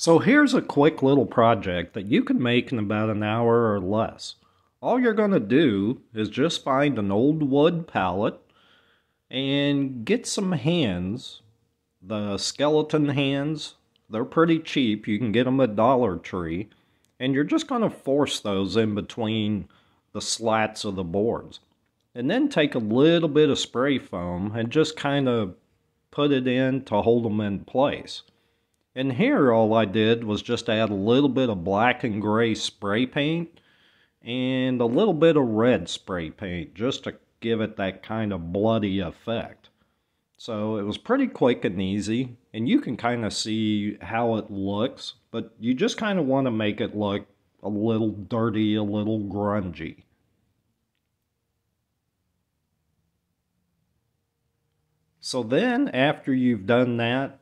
So here's a quick little project that you can make in about an hour or less. All you're going to do is just find an old wood pallet and get some hands. The skeleton hands, they're pretty cheap. You can get them at Dollar Tree. And you're just going to force those in between the slats of the boards. And then take a little bit of spray foam and just kind of put it in to hold them in place. And here all I did was just add a little bit of black and gray spray paint and a little bit of red spray paint just to give it that kind of bloody effect. So it was pretty quick and easy, and you can kind of see how it looks, but you just kind of want to make it look a little dirty, a little grungy. So then after you've done that,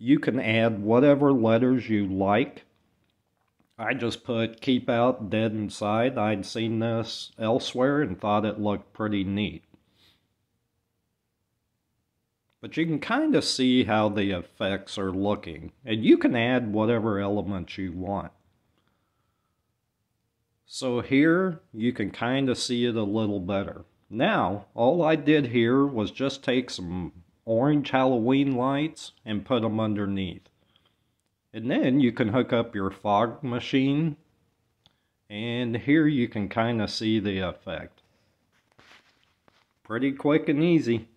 you can add whatever letters you like. I just put keep out dead inside. I'd seen this elsewhere and thought it looked pretty neat. But you can kind of see how the effects are looking. And you can add whatever elements you want. So here you can kind of see it a little better. Now, all I did here was just take some orange Halloween lights and put them underneath. And then you can hook up your fog machine, and here you can kind of see the effect. Pretty quick and easy.